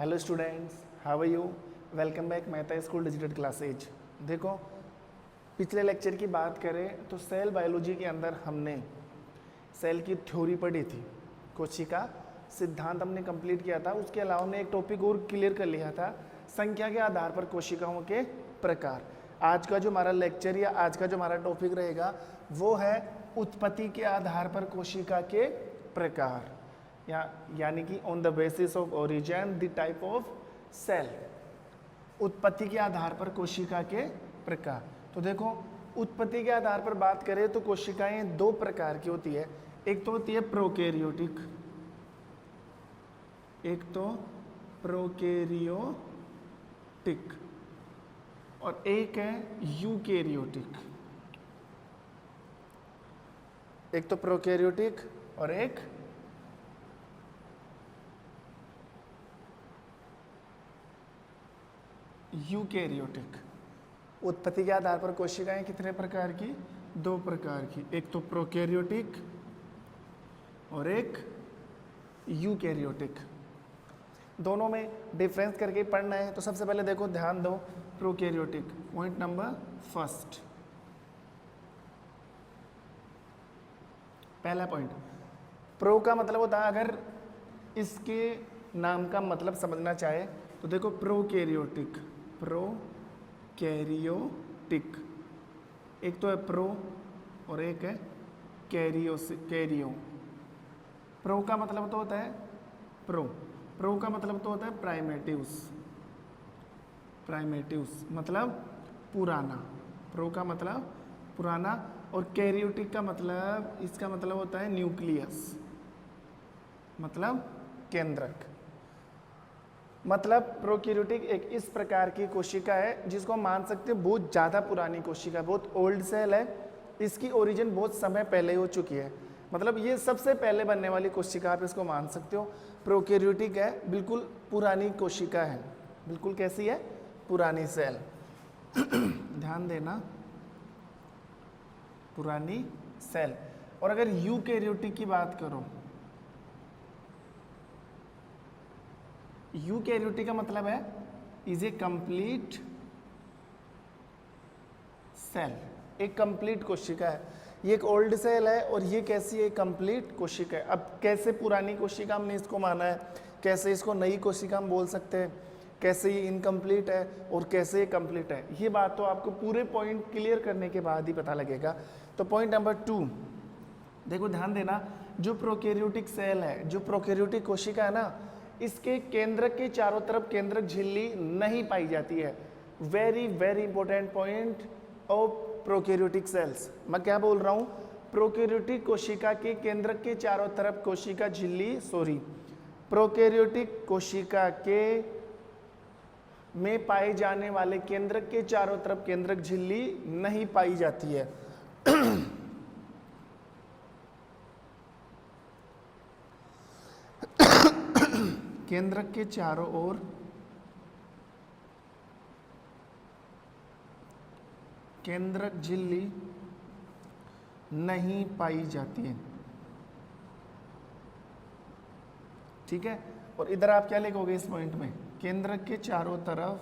Hello students, how are you? Welcome back Mehta school digital classes. देखो, पिछले lecture की बात करें तो सेल बायोलॉजी के अंदर हमने सेल की थ्योरी पढ़ी थी, कोशिका सिद्धांत हमने कंप्लीट किया था। उसके अलावा हमने एक टॉपिक और क्लियर कर लिया था, संख्या के आधार पर कोशिकाओं के प्रकार। आज का जो हमारा लेक्चर या आज का जो हमारा टॉपिक रहेगा वो है उत्पत्ति के आधार पर कोशिका के प्रकार, यानी कि on the basis of origin the type of cell. उत्पत्ति के आधार पर कोशिका के प्रकार। तो देखो, उत्पत्ति के आधार पर बात करें तो कोशिकाएं दो प्रकार की होती है। एक तो होती है प्रोकैरियोटिक, एक तो प्रोकैरियोटिक और एक है यूकैरियोटिक। एक तो प्रोकैरियोटिक और एक यूकैरियोटिक। उत्पत्ति के आधार पर कोशिकाएं कितने प्रकार की? दो प्रकार की, एक तो प्रोकैरियोटिक और एक यूकैरियोटिक। दोनों में डिफरेंस करके पढ़ना है। तो सबसे पहले देखो, ध्यान दो, प्रोकैरियोटिक पॉइंट नंबर फर्स्ट। पहला पॉइंट, प्रो का मतलब होता है, अगर इसके नाम का मतलब समझना चाहे तो देखो, प्रोकैरियोटिक, प्रोकैरियोटिक, एक तो है प्रो और एक है कैरियो। प्रो का मतलब तो होता है प्रो का मतलब तो होता है प्राइमेटिव्स मतलब पुराना। प्रो का मतलब पुराना और कैरियोटिक का मतलब, इसका मतलब होता है न्यूक्लियस, मतलब केंद्रक। मतलब प्रोकैरियोटिक एक इस प्रकार की कोशिका है जिसको हम मान सकते हैं बहुत ज़्यादा पुरानी कोशिका, बहुत ओल्ड सेल है। इसकी ओरिजिन बहुत समय पहले हो चुकी है, मतलब ये सबसे पहले बनने वाली कोशिका, आप इसको मान सकते हो। प्रोकैरियोटिक है, बिल्कुल पुरानी कोशिका है। बिल्कुल कैसी है? पुरानी सेल। ध्यान देना, पुरानी सेल। और अगर यूकैरियोटिक की बात करो, यूकैरियोटिक का मतलब है इज ए कंप्लीट सेल, एक कंप्लीट कोशिका है। ये एक ओल्ड सेल है और ये कैसी है? कंप्लीट कोशिका है। अब कैसे पुरानी कोशिका हमने इसको माना है, कैसे इसको नई कोशिका हम बोल सकते हैं, कैसे ये इनकम्प्लीट है और कैसे ये कंप्लीट है, ये बात तो आपको पूरे पॉइंट क्लियर करने के बाद ही पता लगेगा। तो पॉइंट नंबर 2 देखो, ध्यान देना, जो प्रोकैरियोटिक सेल है, जो प्रोकैरियोटिक कोशिका है ना, इसके केंद्रक के चारों तरफ केंद्रक झिल्ली नहीं पाई जाती है। Very very important point of prokaryotic cells. मैं क्या बोल रहा हूं? प्रोकैरियोटिक कोशिका के केंद्रक के चारों तरफ कोशिका झिल्ली, प्रोकैरियोटिक कोशिका के में पाए जाने वाले केंद्रक के चारों तरफ केंद्रक झिल्ली नहीं पाई जाती है। केंद्रक के चारों ओर केंद्रक झिल्ली नहीं पाई जाती है, ठीक है। और इधर आप क्या लिखोगे इस पॉइंट में? केंद्रक के चारों तरफ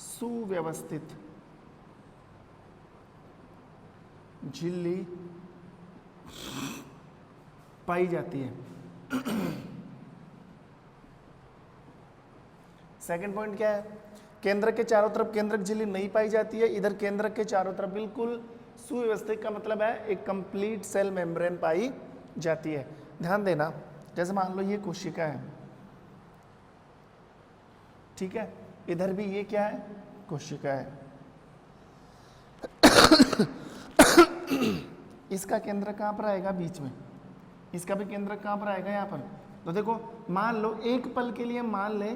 सुव्यवस्थित झिल्ली पाई जाती है। सेकंड पॉइंट क्या है? केंद्रक के चारों तरफ केंद्रक झिल्ली नहीं पाई जाती है। इधर केंद्रक के चारों तरफ बिल्कुल सुव्यवस्थित का मतलब है एक कंप्लीट सेल मेम्ब्रेन पाई जाती है। ध्यान देना, जैसे मान लो ये कोशिका है, ठीक है, इधर भी ये क्या है? कोशिका है। इसका केंद्र कहां पर आएगा? बीच में। इसका भी केंद्र कहां पर आएगा? यहाँ पर। तो देखो, मान लो एक पल के लिए मान ले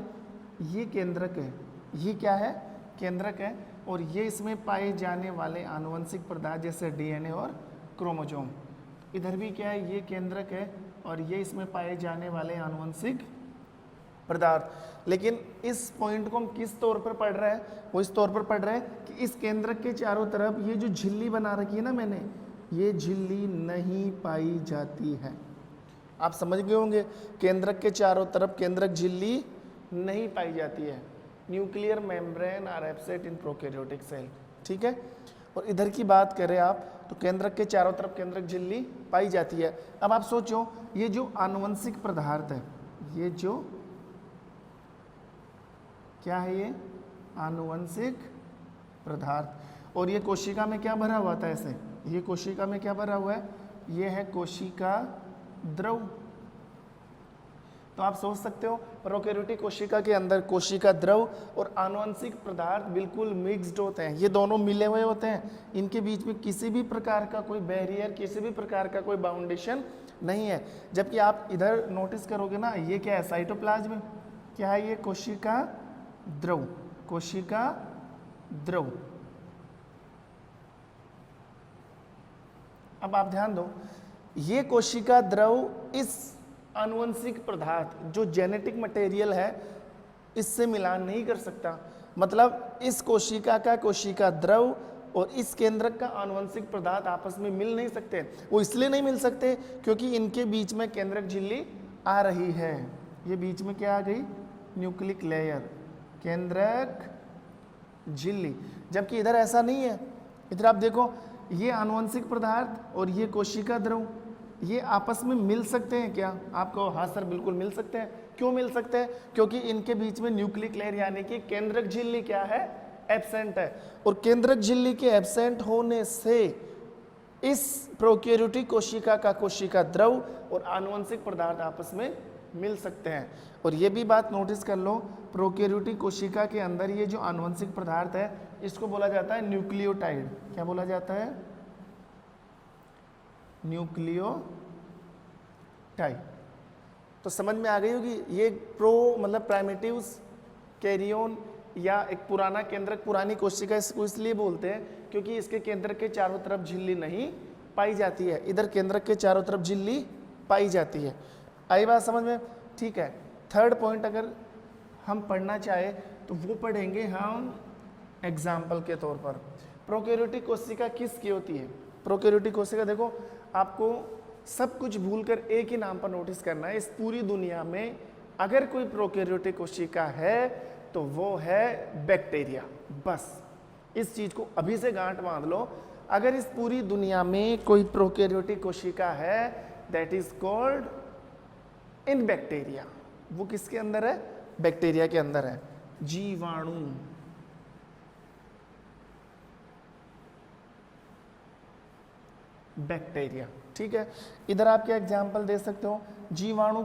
ये केंद्रक है, ये क्या है? केंद्रक है। और ये इसमें पाए जाने वाले आनुवंशिक पदार्थ जैसे डीएनए और क्रोमोसोम। इधर भी क्या है? ये केंद्रक है और ये इसमें पाए जाने वाले आनुवंशिक पदार्थ। लेकिन इस पॉइंट को हम किस तौर पर पढ़ रहे हैं? वो इस तौर पर पढ़ रहे हैं कि इस केंद्रक के चारों तरफ ये जो झिल्ली बना रखी है ना मैंने, ये झिल्ली नहीं पाई जाती है। आप समझ गए होंगे, केंद्रक के चारों तरफ केंद्रक झिल्ली नहीं पाई जाती है। Nuclear membrane are absent in prokaryotic cell, ठीक है। और इधर की बात करें आप तो केंद्रक के चारों तरफ केंद्रक झिल्ली पाई जाती है। अब आप सोचो, ये जो आनुवंशिक पदार्थ है, ये जो क्या है, ये आनुवंशिक पदार्थ, और ये कोशिका में क्या भरा हुआ था, ऐसे ये कोशिका में क्या भरा हुआ है, ये है कोशिका द्रव। तो आप सोच सकते हो प्रोकैरियोटिक कोशिका के अंदर कोशिका द्रव और आनुवंशिक पदार्थ बिल्कुल मिक्स्ड होते हैं, ये दोनों मिले हुए होते हैं, इनके बीच में किसी भी प्रकार का कोई बैरियर, किसी भी प्रकार का कोई बाउंडेशन नहीं है। जबकि आप इधर नोटिस करोगे ना, ये क्या है, साइटोप्लाज्म, क्या है ये, कोशिका द्रव, कोशिका द्रव। अब आप ध्यान दो, ये कोशिका द्रव इस आनुवंशिक पदार्थ जो जेनेटिक मटेरियल है इससे मिलान नहीं कर सकता। मतलब इस कोशिका का कोशिका द्रव और इस केंद्रक का आनुवंशिक पदार्थ आपस में मिल नहीं सकते। वो इसलिए नहीं मिल सकते क्योंकि इनके बीच में केंद्रक झिल्ली आ रही है। ये बीच में क्या आ गई, न्यूक्लिक लेयर, केंद्रक झिल्ली। जबकि इधर ऐसा नहीं है, इधर आप देखो, ये आनुवंशिक पदार्थ और ये कोशिका द्रव, ये आपस में मिल सकते हैं क्या? आपको हाँ सर बिल्कुल मिल सकते हैं। क्यों मिल सकते हैं? क्योंकि इनके बीच में न्यूक्लिक लेयर यानी कि केंद्रक झिल्ली क्या है, एब्सेंट है। और केंद्रक झिल्ली के एब्सेंट होने से इस प्रोकैरियोटिक कोशिका का कोशिका द्रव और आनुवंशिक पदार्थ आपस में मिल सकते हैं। और ये भी बात नोटिस कर लो, प्रोकैरियोटिक कोशिका के अंदर ये जो आनुवंशिक पदार्थ है इसको बोला जाता है न्यूक्लियोटाइड। क्या बोला जाता है? न्यूक्लियोटाइड। तो समझ में आ गई होगी, ये मतलब प्राइमेटिव्स कैरियन या एक पुराना केंद्रक, पुरानी कोशिका इसको इसलिए बोलते हैं क्योंकि इसके केंद्रक के चारों तरफ झिल्ली नहीं पाई जाती है। इधर केंद्रक के चारों तरफ झिल्ली पाई जाती है। आई बात समझ में? ठीक है। थर्ड पॉइंट अगर हम पढ़ना चाहे तो वो पढ़ेंगे हम एग्जाम्पल के तौर पर। प्रोकैरियोटिक कोशिका किसकी होती है? प्रोकैरियोटिक कोशिका, देखो आपको सब कुछ भूलकर एक ही नाम पर नोटिस करना है। इस पूरी दुनिया में अगर कोई प्रोकैरियोटिक कोशिका है तो वो है बैक्टीरिया। बस इस चीज को अभी से गांठ बांध लो, अगर इस पूरी दुनिया में कोई प्रोकैरियोटिक कोशिका है that is called in bacteria. वो किसके अंदर है? बैक्टीरिया के अंदर है। जीवाणु, बैक्टीरिया, ठीक है। इधर आप क्या एग्जाम्पल दे सकते हो? जीवाणु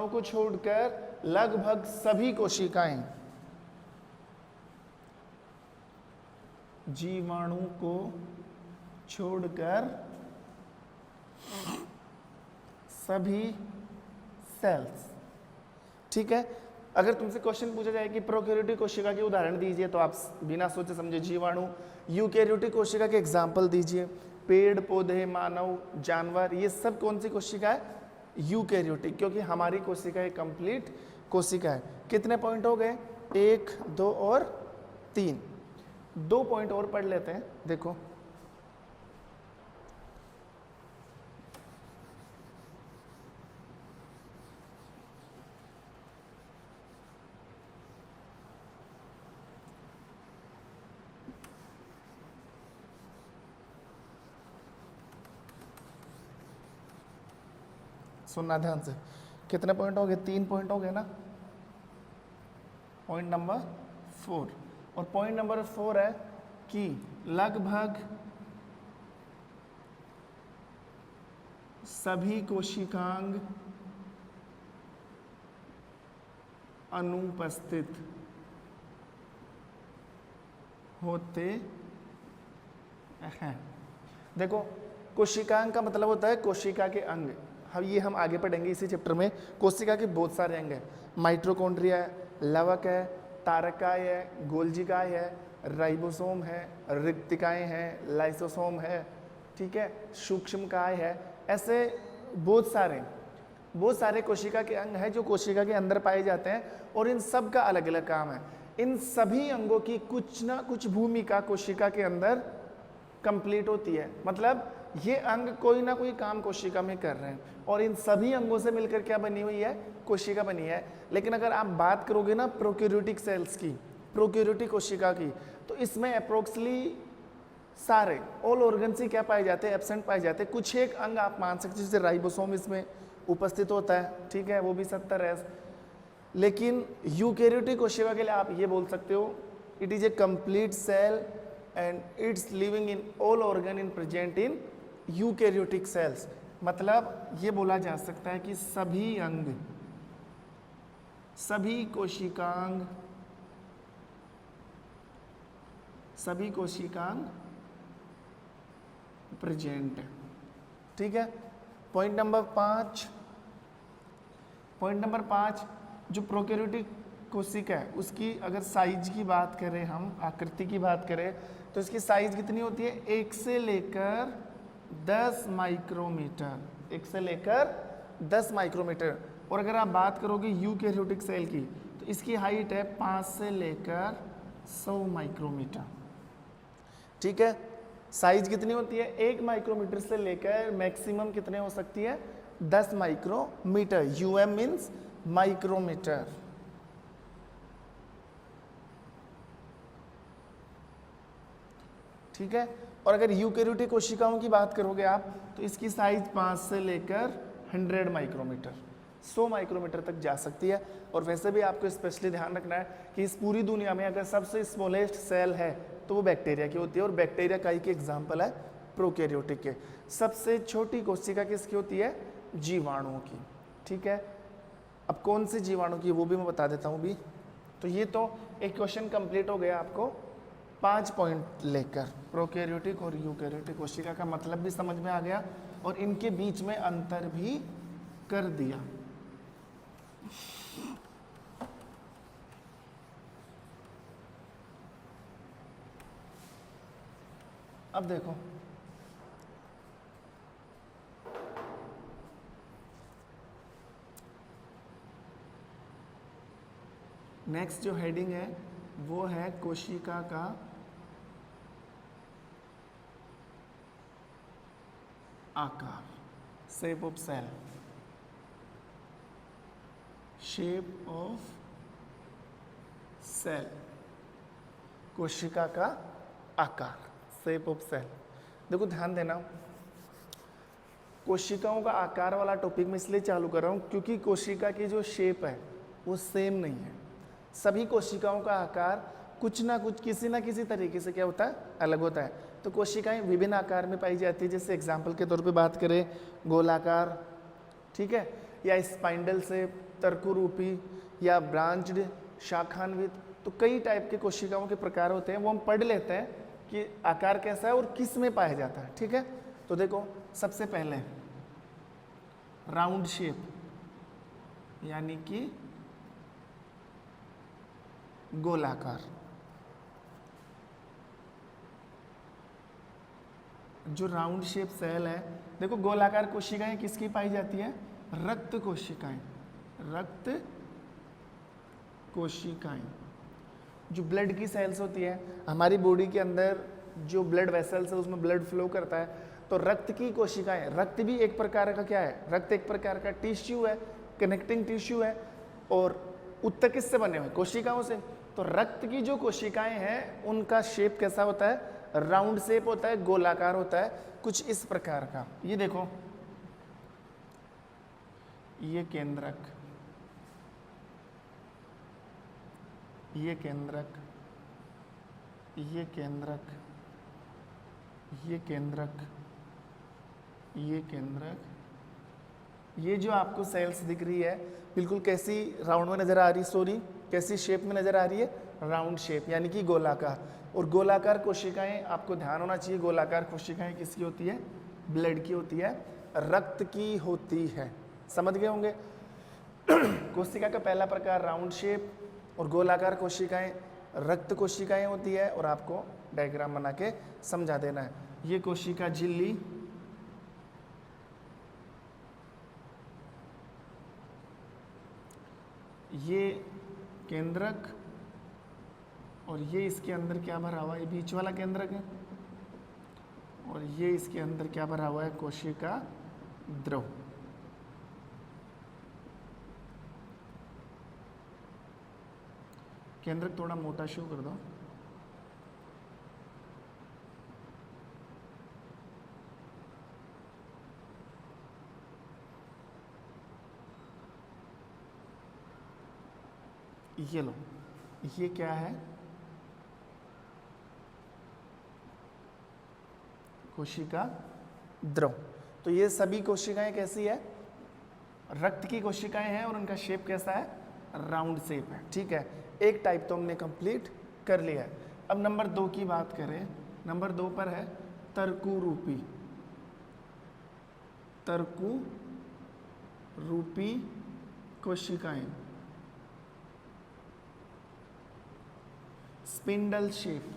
को छोड़कर लगभग सभी कोशिकाएं, जीवाणु को छोड़कर सभी सेल्स, ठीक है। अगर तुमसे क्वेश्चन पूछा जाए कि प्रोकैरियोटिक कोशिका के उदाहरण दीजिए तो आप बिना सोचे समझे जीवाणु, यूकैरियोटिक कोशिका के एग्जाम्पल दीजिए। पेड़ पौधे, मानव, जानवर, ये सब कौन सी कोशिका है? यूकैरियोटिक, क्योंकि हमारी कोशिका एक कंप्लीट कोशिका है। कितने पॉइंट हो गए? 1, 2 और 3। 2 पॉइंट और पढ़ लेते हैं। देखो सुनना ध्यान से। कितने पॉइंट हो गए? 3 पॉइंट हो गए ना। पॉइंट नंबर 4, और पॉइंट नंबर 4 है कि लगभग सभी कोशिकांग अनुपस्थित होते हैं। देखो कोशिकांग का मतलब होता है कोशिका के अंग। ये हम आगे पढ़ेंगे इसी चैप्टर में। कोशिका के बहुत सारे अंग हैं। माइटोकॉन्ड्रिया है, लवक है, तारकाय है, गोल्जिकाय है, राइबोसोम है, रिक्तिकाएं हैं, लाइसोसोम है, ठीक है, सूक्ष्मकाय है। ऐसे बहुत सारे कोशिका के अंग हैं जो कोशिका के अंदर पाए जाते हैं, और इन सब का अलग अलग काम है। इन सभी अंगों की कुछ ना कुछ भूमिका कोशिका के अंदर कंप्लीट होती है। मतलब ये अंग कोई ना कोई काम कोशिका में कर रहे हैं और इन सभी अंगों से मिलकर क्या बनी हुई है, कोशिका बनी है। लेकिन अगर आप बात करोगे ना प्रोकैरियोटिक सेल्स की, प्रोकैरियोटिक कोशिका की, तो इसमें अप्रोक्सली सारे ऑल ऑर्गन्स ही क्या पाए जाते हैं, एब्सेंट पाए जाते हैं। कुछ एक अंग आप मान सकते हैं, जैसे राइबोसोम इसमें उपस्थित होता है, ठीक है, वो भी 70 है। लेकिन यूकैरियोटिक कोशिका के लिए आप ये बोल सकते हो, it is a complete cell and it's living in all organ in present in eukaryotic cells. मतलब ये बोला जा सकता है कि सभी अंग, सभी कोशिकांग, सभी कोशिकांग प्रेजेंट है, ठीक है। पॉइंट नंबर 5, जो प्रोकैरियोटिक कोशिका है उसकी अगर साइज की बात करें, हम आकृति की बात करें, तो इसकी साइज कितनी होती है, 1 से लेकर 10 माइक्रोमीटर, 1 से लेकर 10 माइक्रोमीटर। और अगर आप बात करोगे यूकैरियोटिक सेल की, तो इसकी हाइट है 5 से लेकर 100 माइक्रोमीटर, ठीक है। साइज कितनी होती है, 1 माइक्रोमीटर से लेकर मैक्सिमम कितने हो सकती है, 10 माइक्रोमीटर। यूएम मीन्स माइक्रोमीटर, ठीक है। और अगर यूकैरियोटिक कोशिकाओं की बात करोगे आप, तो इसकी साइज 5 से लेकर 100 माइक्रोमीटर, 100 माइक्रोमीटर तक जा सकती है। और वैसे भी आपको स्पेशली ध्यान रखना है कि इस पूरी दुनिया में अगर सबसे स्मॉलेस्ट सेल है तो वो बैक्टीरिया की होती है, और बैक्टीरिया का एक एग्जाम्पल है प्रोकैरियोटिक के। सबसे छोटी कोशिका किसकी होती है, जीवाणुओं की, ठीक है। अब कौन सी जीवाणु की वो भी मैं बता देता हूँ भी। तो ये तो एक क्वेश्चन कंप्लीट हो गया आपको 5 पॉइंट लेकर, प्रोकैरियोटिक और यूकैरियोटिक कोशिका का मतलब भी समझ में आ गया और इनके बीच में अंतर भी कर दिया। अब देखो, नेक्स्ट जो हेडिंग है वो है कोशिका का आकार, shape of cell, shape of cell, कोशिका का आकार, शेप ऑफ सेल। देखो ध्यान देना, कोशिकाओं का आकार वाला टॉपिक मैं इसलिए चालू कर रहा हूँ क्योंकि कोशिका की जो शेप है वो सेम नहीं है। सभी कोशिकाओं का आकार कुछ ना कुछ, किसी ना किसी तरीके से क्या होता है, अलग होता है। तो कोशिकाएं विभिन्न आकार में पाई जाती है, जैसे एग्जाम्पल के तौर पे बात करें गोलाकार, ठीक है, या स्पाइंडल से, तर्करूपी, या ब्रांच्ड, शाखान्वित। तो कई टाइप के कोशिकाओं के प्रकार होते हैं, वो हम पढ़ लेते हैं कि आकार कैसा है और किस में पाया जाता है, ठीक है। तो देखो सबसे पहले राउंड शेप, यानी कि गोलाकार। जो राउंड शेप सेल है, देखो गोलाकार कोशिकाएं किसकी पाई जाती है, रक्त कोशिकाएं, रक्त कोशिकाएं। जो ब्लड की सेल्स होती है, हमारी बॉडी के अंदर जो ब्लड वेसल्स है उसमें ब्लड फ्लो करता है, तो रक्त की कोशिकाएं, रक्त भी एक प्रकार का क्या है, रक्त एक प्रकार का टिश्यू है, कनेक्टिंग टिश्यू है, और उत्तक किससे बने हुए, कोशिकाओं से। तो रक्त की जो कोशिकाएं हैं उनका शेप कैसा होता है, राउंड शेप होता है, गोलाकार होता है, कुछ इस प्रकार का। ये देखो, ये केंद्रक, ये केंद्रक, ये केंद्रक, ये केंद्रक, ये केंद्रक, ये जो आपको सेल्स दिख रही है बिल्कुल कैसी राउंड में नजर आ रही, सॉरी कैसी शेप में नजर आ रही है, राउंड शेप, यानी कि गोलाकार। और गोलाकार कोशिकाएं, आपको ध्यान होना चाहिए, गोलाकार कोशिकाएं किसकी होती है, ब्लड की होती है, रक्त की होती है। समझ गए होंगे। कोशिका का पहला प्रकार राउंड शेप, और गोलाकार कोशिकाएं रक्त कोशिकाएं होती है, और आपको डायग्राम बना के समझा देना है। ये कोशिका झिल्ली, ये केंद्रक, और ये इसके अंदर क्या भरा हुआ है, ये बीच वाला केंद्रक है, और ये इसके अंदर क्या भरा हुआ है, कोशिका द्रव। केंद्रक थोड़ा मोटा शो कर दो। ये लो, ये क्या है, कोशिका द्रव। तो ये सभी कोशिकाएं कैसी है, रक्त की कोशिकाएं हैं और उनका शेप कैसा है, राउंड शेप है। ठीक है, एक टाइप तो हमने कंप्लीट कर लिया है। अब नंबर 2 की बात करें, नंबर 2 पर है तर्कु रूपी, तर्कु रूपी कोशिकाएं, स्पिंडल शेप।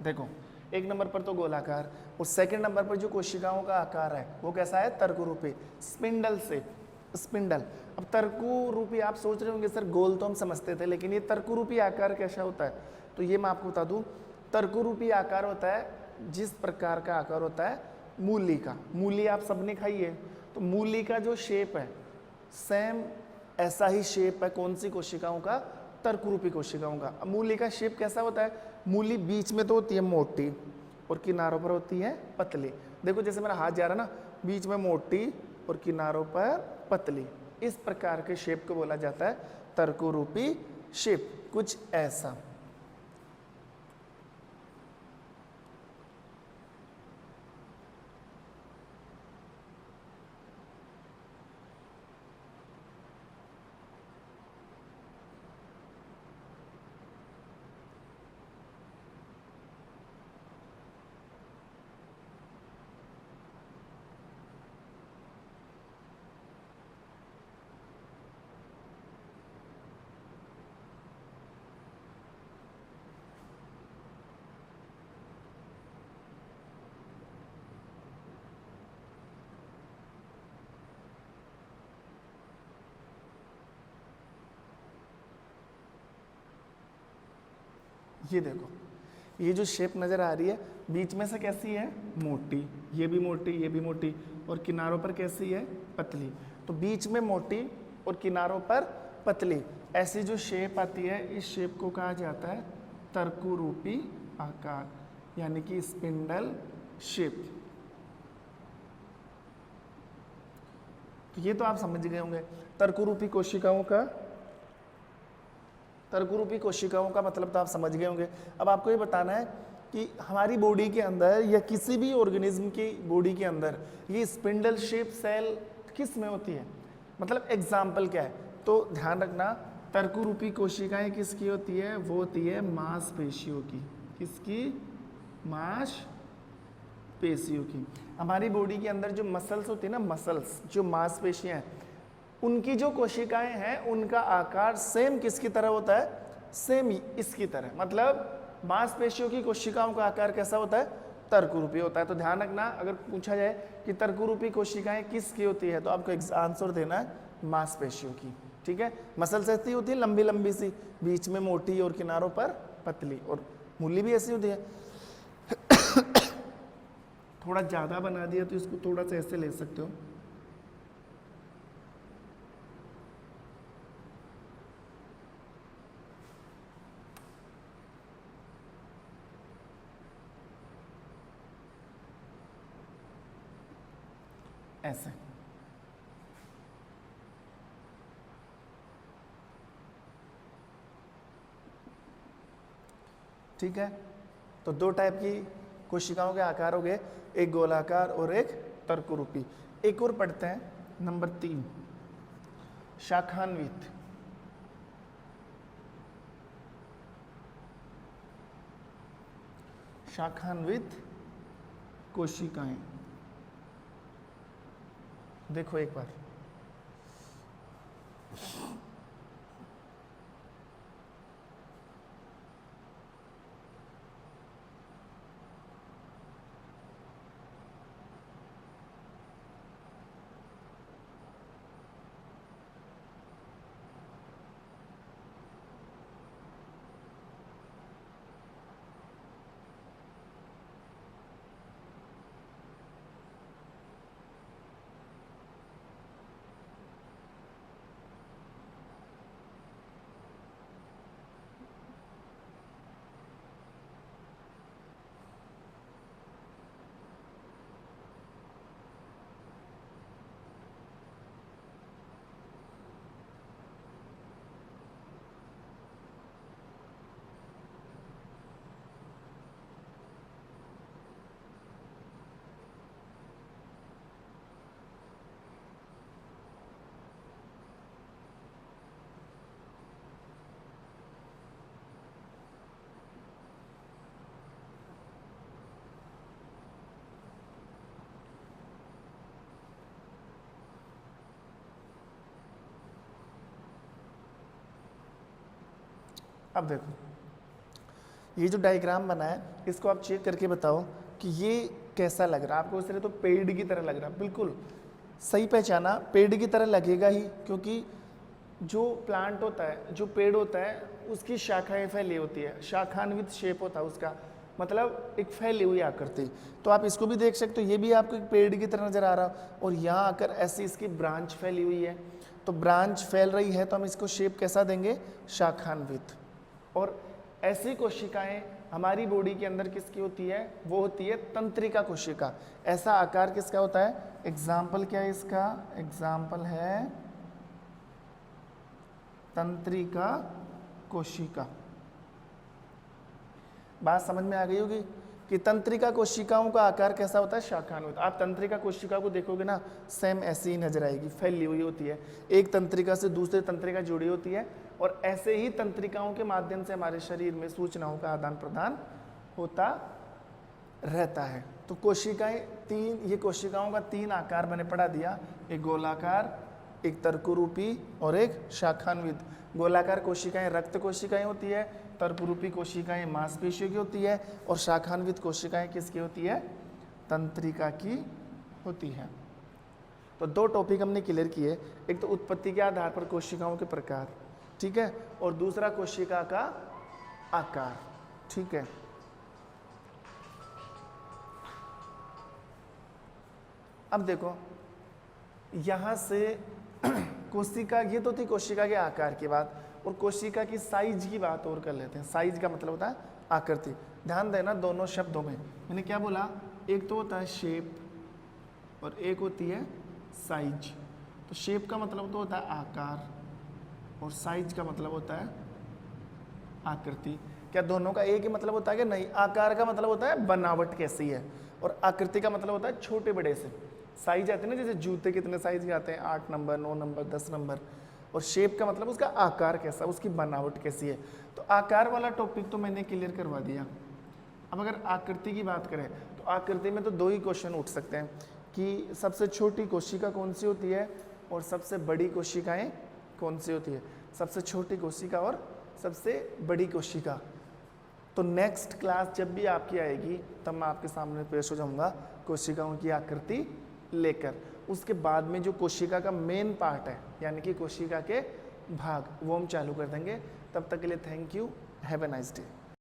देखो, एक नंबर पर तो गोलाकार, और सेकंड नंबर पर जो कोशिकाओं का आकार है वो कैसा है, तर्कु रूपी, स्पिंडल शेप, स्पिंडल। अब तर्कु रूपी आप सोच रहे होंगे सर गोल तो हम समझते थे, लेकिन ये तर्कु रूपी आकार कैसा होता है, तो ये मैं आपको बता दूं, तर्कु रूपी आकार होता है जिस प्रकार का आकार होता है मूली का। मूली आप सबने खाई है, तो मूली का जो शेप है सेम ऐसा ही शेप है कौन सी कोशिकाओं का, तर्कु रूपी कोशिकाओं का। अब मूली का शेप कैसा होता है, मूली बीच में तो होती है मोटी और किनारों पर होती है पतली। देखो जैसे मेरा हाथ जा रहा है ना, बीच में मोटी और किनारों पर पतली, इस प्रकार के शेप को बोला जाता है तर्कु रूपी शेप, कुछ ऐसा। ये देखो, ये जो शेप नज़र आ रही है बीच में से कैसी है, मोटी, ये भी मोटी, ये भी मोटी, और किनारों पर कैसी है, पतली। तो बीच में मोटी और किनारों पर पतली, ऐसी जो शेप आती है इस शेप को कहा जाता है तर्कु रूपी आकार, यानी कि स्पिंडल शेप। तो ये तो आप समझ गए होंगे तर्कु रूपी कोशिकाओं का, तर्कु कोशिकाओं का मतलब तो आप समझ गए होंगे। अब आपको ये बताना है कि हमारी बॉडी के अंदर या किसी भी ऑर्गेनिज्म की बॉडी के अंदर ये स्पिंडल शेप सेल किस में होती है, मतलब एग्जाम्पल क्या है, तो ध्यान रखना तर्कु रूपी कोशिकाएं किसकी होती है, वो होती है मांसपेशियों की। किसकी, मांसपेशियों की। हमारी बॉडी के अंदर जो मसल्स होती है ना, मसल्स जो मांसपेशियां हैं, उनकी जो कोशिकाएं हैं उनका आकार सेम किसकी तरह होता है, सेम इसकी तरह। मतलब मांसपेशियों की कोशिकाओं का आकार कैसा होता है, तर्कु रूपी होता है। तो ध्यान रखना, अगर पूछा जाए कि तर्कु रूपी कोशिकाएं किसकी होती है, तो आपको आंसर देना है मांसपेशियों की। ठीक है, मसल्स ऐसी होती है लंबी लंबी सी, बीच में मोटी और किनारों पर पतली, और मूली भी ऐसी होती है। थोड़ा ज़्यादा बना दिया तो इसको थोड़ा सा ऐसे ले सकते हो, ऐसे। ठीक है, तो दो टाइप की कोशिकाओं के आकार हो गए, एक गोलाकार और एक तर्कु रूपी। एक और पढ़ते हैं, नंबर 3 शाखान्वित। शाखान्वित कोशिकाएं, देखो एक बार, अब देखो ये जो डायग्राम बना है इसको आप चेक करके बताओ कि ये कैसा लग रहा है आपको। इस तरह तो पेड़ की तरह लग रहा है, बिल्कुल सही पहचाना, पेड़ की तरह लगेगा ही, क्योंकि जो प्लांट होता है, जो पेड़ होता है, उसकी शाखाएं फैली होती है, शाखान्वित शेप होता है उसका, मतलब एक फैली हुई आकृति। तो आप इसको भी देख सकते हो, ये भी आपको एक पेड़ की तरह नजर आ रहा, और यहाँ आकर ऐसी इसकी ब्रांच फैली हुई है, तो ब्रांच फैल रही है तो हम इसको शेप कैसा देंगे, शाखान्वित। और ऐसी कोशिकाएं हमारी बॉडी के अंदर किसकी होती है, वो होती है तंत्रिका कोशिका। ऐसा आकार किसका होता है, एग्जाम्पल क्या है इसका, एग्जाम्पल है तंत्रिका कोशिका। बात समझ में आ गई होगी कि तंत्रिका कोशिकाओं का आकार कैसा होता है, शाखान्वित। आप तंत्रिका कोशिका को देखोगे ना, सेम ऐसी ही नजर आएगी, फैली हुई होती है, एक तंत्रिका से दूसरे तंत्रिका जुड़ी होती है, और ऐसे ही तंत्रिकाओं के माध्यम से हमारे शरीर में सूचनाओं का आदान प्रदान होता रहता है। तो कोशिकाएं तीन, ये कोशिकाओं का तीन आकार मैंने पढ़ा दिया, एक गोलाकार, एक तर्करूपी और एक शाखान्वित। गोलाकार कोशिकाएं रक्त कोशिकाएं होती है, तर्करूपी कोशिकाएं मांसपेशियों की होती है, और शाखान्वित कोशिकाएं किसकी होती है, तंत्रिका की होती है। तो दो टॉपिक हमने क्लियर किए, एक तो उत्पत्ति के आधार पर कोशिकाओं के प्रकार, ठीक है, और दूसरा कोशिका का आकार, ठीक है। अब देखो यहां से कोशिका, ये तो थी कोशिका के आकार की बात, और कोशिका की साइज की बात और कर लेते हैं। साइज का मतलब होता है आकृति। ध्यान देना दोनों शब्दों में मैंने क्या बोला, एक तो होता है शेप और एक होती है साइज। तो शेप का मतलब तो होता है आकार, और साइज का मतलब होता है आकृति। क्या दोनों का एक ही मतलब होता है कि नहीं? आकार का मतलब होता है बनावट कैसी है, और आकृति का मतलब होता है छोटे बड़े से। साइज आते हैं ना, जैसे जूते कितने साइज के आते हैं, 8 नंबर, 9 नंबर, 10 नंबर, और शेप का मतलब उसका आकार कैसा, उसकी बनावट कैसी है। तो आकार वाला टॉपिक तो मैंने क्लियर करवा दिया। अब अगर आकृति की बात करें तो आकृति में तो दो ही क्वेश्चन उठ सकते हैं कि सबसे छोटी कोशिका कौन सी होती है और सबसे बड़ी कोशिकाएं कौन सी होती है, सबसे छोटी कोशिका और सबसे बड़ी कोशिका। तो नेक्स्ट क्लास जब भी आपकी आएगी तब मैं आपके सामने पेश हो जाऊंगा कोशिकाओं की आकृति लेकर। उसके बाद में जो कोशिका का मेन पार्ट है, यानी कि कोशिका के भाग, वो हम चालू कर देंगे। तब तक के लिए thank you, have a nice day.